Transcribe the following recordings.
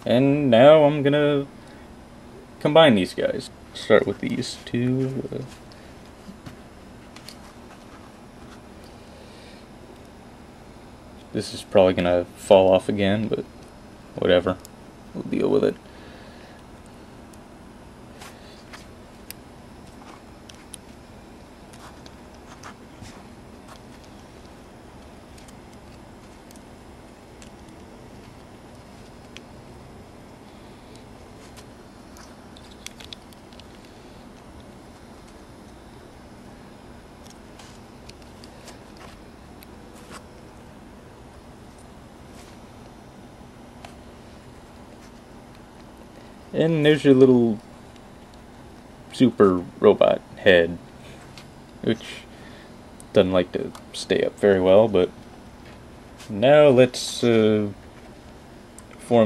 And now I'm gonna combine these guys. Start with these two. This is probably gonna fall off again, but whatever. We'll deal with it. And there's your little super robot head, which doesn't like to stay up very well, but now let's form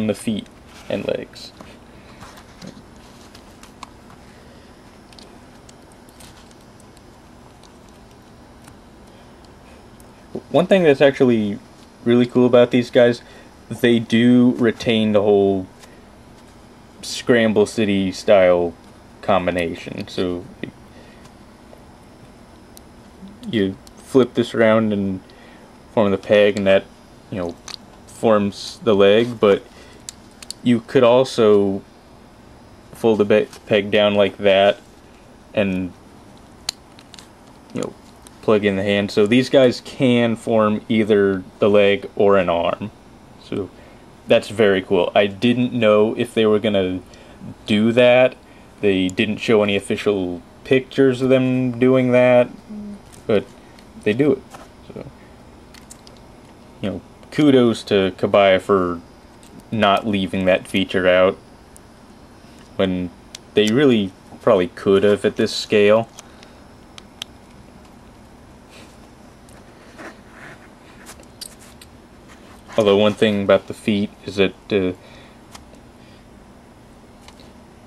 the feet and legs. One thing that's actually really cool about these guys, they do retain the whole Scramble City style combination. So you flip this around and form the peg, and that, you know, forms the leg, but you could also fold the peg down like that and, you know, plug in the hand. So these guys can form either the leg or an arm. So that's very cool. I didn't know if they were gonna do that. They didn't show any official pictures of them doing that, but they do it. So, you know, kudos to Kabaya for not leaving that feature out when they really probably could have at this scale. Although one thing about the feet is that you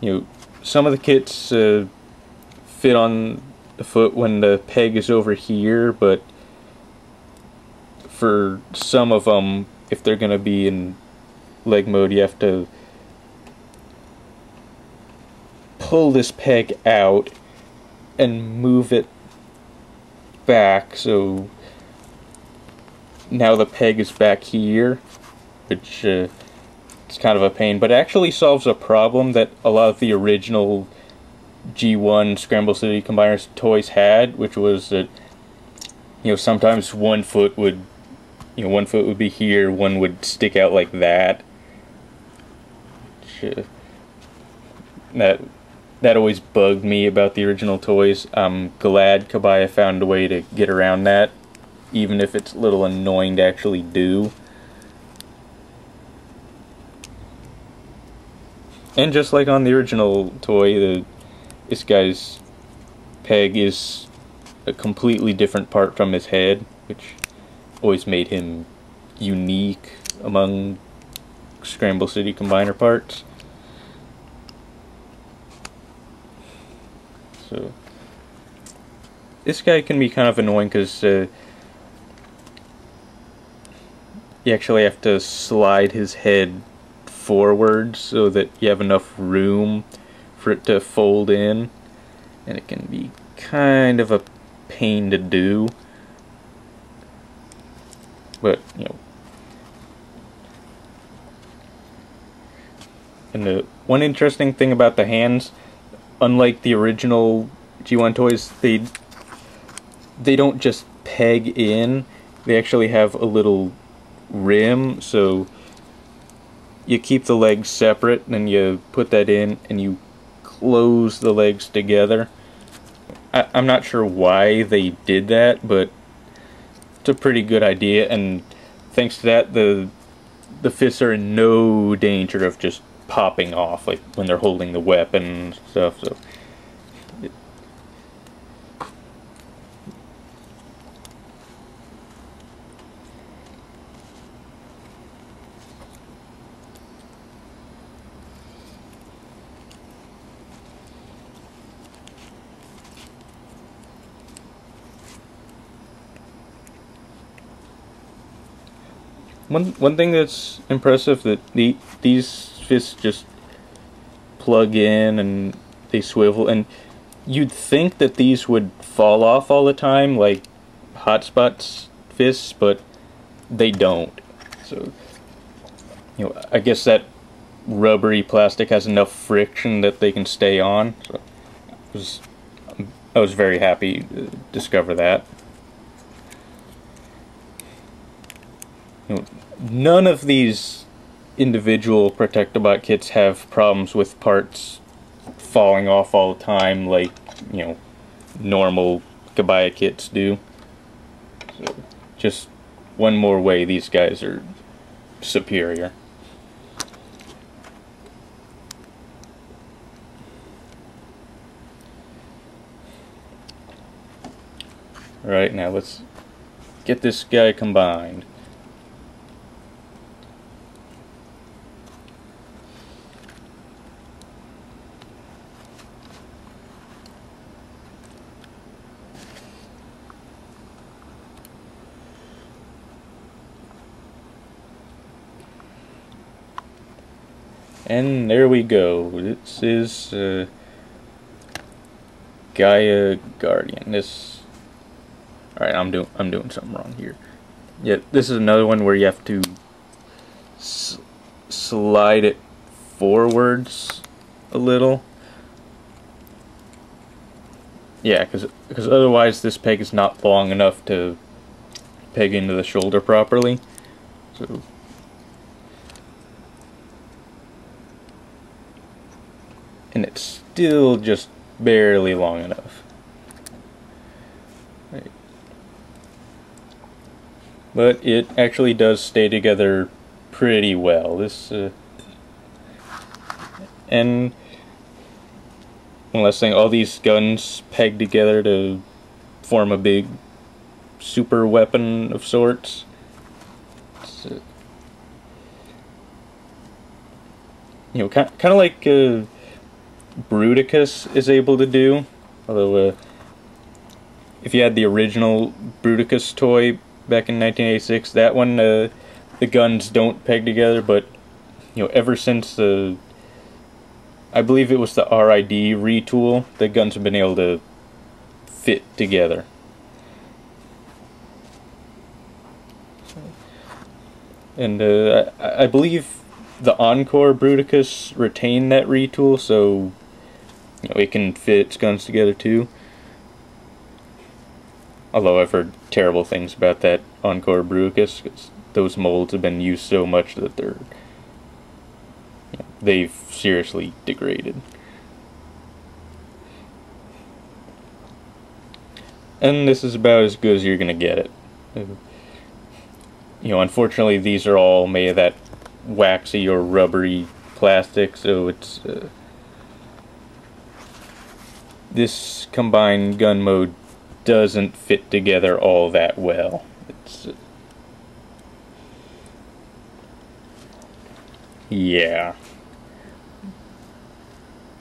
know, some of the kits fit on the foot when the peg is over here, but for some of them, if they're going to be in leg mode, you have to pull this peg out and move it back, so now the peg is back here, which it's kind of a pain, but it actually solves a problem that a lot of the original G1 Scramble City Combiners toys had, which was that, you know, sometimes one foot would be here, one would stick out like that. Which, that always bugged me about the original toys. I'm glad Kabaya found a way to get around that, even if it's a little annoying to actually do. And just like on the original toy, this guy's peg is a completely different part from his head, which always made him unique among Scramble City Combiner parts. So this guy can be kind of annoying because you actually have to slide his head forward so that you have enough room for it to fold in, and it can be kind of a pain to do, but you know. And the one interesting thing about the hands, unlike the original G1 toys, they don't just peg in, they actually have a little rim, so you keep the legs separate, and then you put that in and you close the legs together. I'm not sure why they did that, but it's a pretty good idea, and thanks to that, the fists are in no danger of just popping off, like when they're holding the weapon and stuff. So One thing that's impressive, that these fists just plug in and they swivel, and you'd think that these would fall off all the time like Hotspot's fists, but they don't. So, you know, I guess that rubbery plastic has enough friction that they can stay on. So I was very happy to discover that. You know, none of these individual Protectobot kits have problems with parts falling off all the time like, you know, normal Kabaya kits do. So just one more way these guys are superior. Alright, now let's get this guy combined. And there we go. This is Gaia Guardian. Alright, I'm doing something wrong here. Yeah, this is another one where you have to slide it forwards a little. Yeah, because otherwise this peg is not long enough to peg into the shoulder properly. So. And it's still just barely long enough. Right. But it actually does stay together pretty well. And one last thing, all these guns peg together to form a big super weapon of sorts. You know, kind of like Bruticus is able to do, although if you had the original Bruticus toy back in 1986, that one the guns don't peg together, but you know, ever since I believe it was the RID retool, the guns have been able to fit together. And I believe the Encore Bruticus retained that retool, so you know, it can fit its guns together too. Although I've heard terrible things about that Encore Bruticus, because those molds have been used so much that they've seriously degraded. And this is about as good as you're gonna get it. You know, unfortunately these are all made of that waxy or rubbery plastic, so it's this combined gun mode doesn't fit together all that well. It's yeah.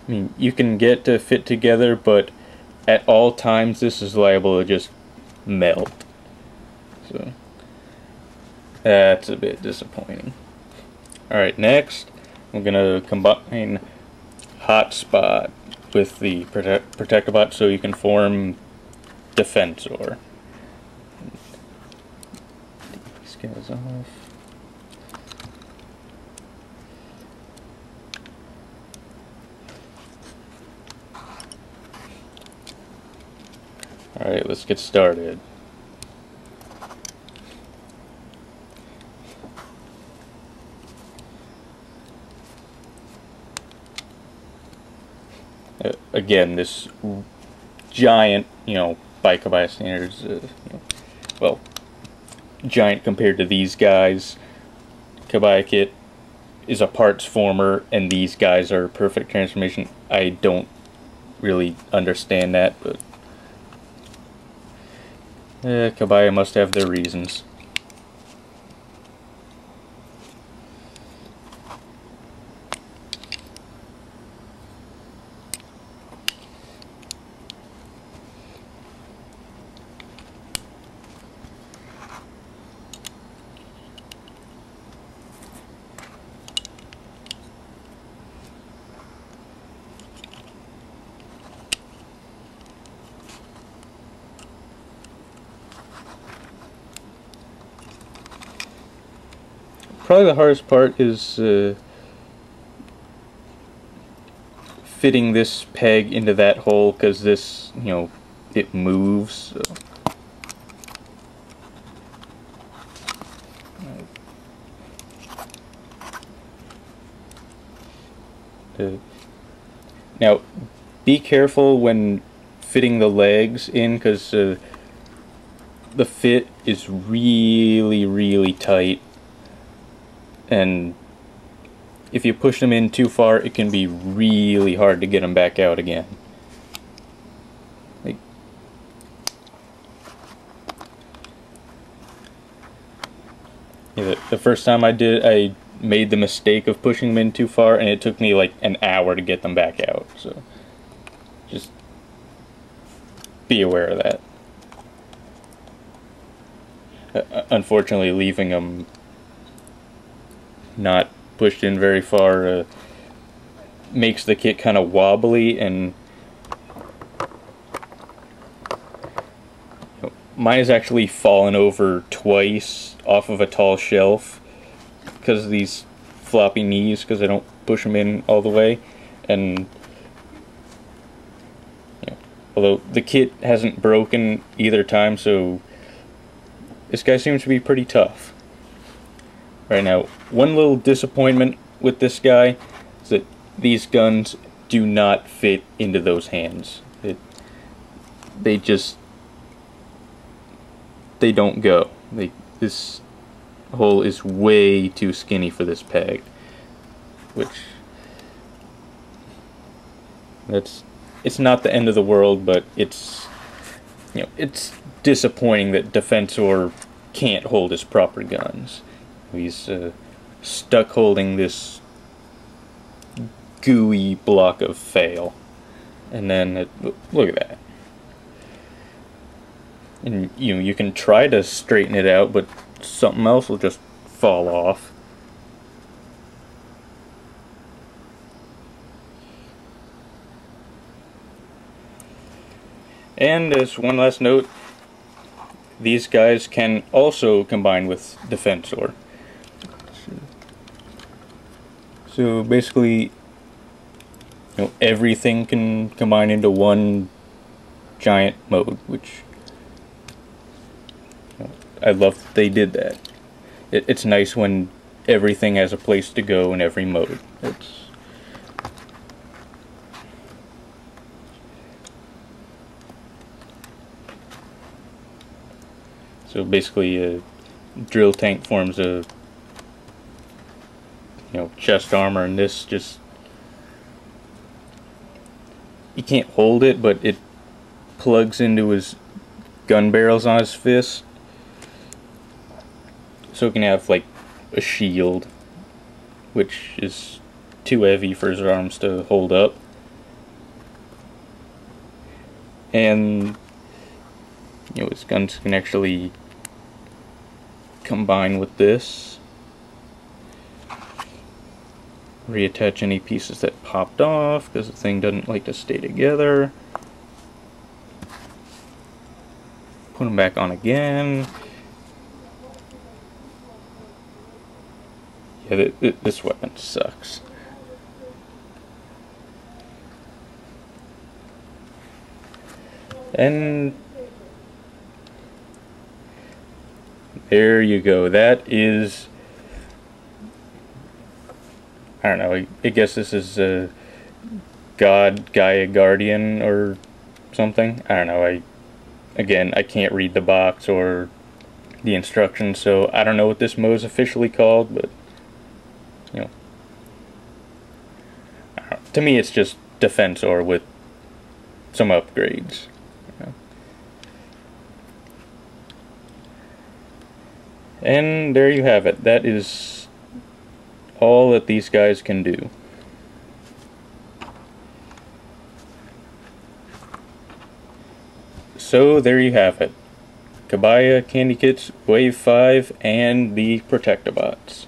I mean, you can get to fit together, but at all times this is liable to just melt. So that's a bit disappointing. Alright, next I'm gonna combine Hotspot with the Protectobot so you can form Defensor. Take these guys off. Alright, let's get started. Again, this giant, you know, by Kabaya standards, you know, well, giant compared to these guys. Kabaya kit is a parts former, and these guys are perfect transformation. I don't really understand that, but Kabaya must have their reasons. probably the hardest part is fitting this peg into that hole, because this, you know, it moves. So. Now, be careful when fitting the legs in, because the fit is really tight, and if you push them in too far, it can be really hard to get them back out again. Like, yeah, the first time I did, I made the mistake of pushing them in too far, and it took me like an hour to get them back out. So just be aware of that. Unfortunately, leaving them not pushed in very far makes the kit kind of wobbly, and mine has actually fallen over twice off of a tall shelf because of these floppy knees, because I don't push them in all the way. And you know, although the kit hasn't broken either time, so this guy seems to be pretty tough. Right now, one little disappointment with this guy is that these guns do not fit into those hands. They don't go. This hole is way too skinny for this peg, which it's not the end of the world, but it's, you know, it's disappointing that Defensor can't hold his proper guns. He's stuck holding this gooey block of fail, and then look at that. And you can try to straighten it out, but something else will just fall off. And as one last note, these guys can also combine with Defensor. So basically, you know, everything can combine into one giant mode, which, you know, I love that they did that. It's nice when everything has a place to go in every mode. So basically, a drill tank forms a, you know, chest armor, and this just, you can't hold it, but it plugs into his gun barrels on his fist, so it can have like a shield, which is too heavy for his arms to hold up. And you know, his guns can actually combine with this. Reattach any pieces that popped off, because the thing doesn't like to stay together. Put them back on again. Yeah, this weapon sucks. And there you go. That is, I don't know, I guess this is a Gaia Guardian or something. I don't know. Again, I can't read the box or the instructions, so I don't know what this mode is officially called, but you know, to me it's just Defensor with some upgrades. You know. And there you have it. That is all that these guys can do. So there you have it. Kabaya, Candy Kits, Wave 5, and the Protectobots.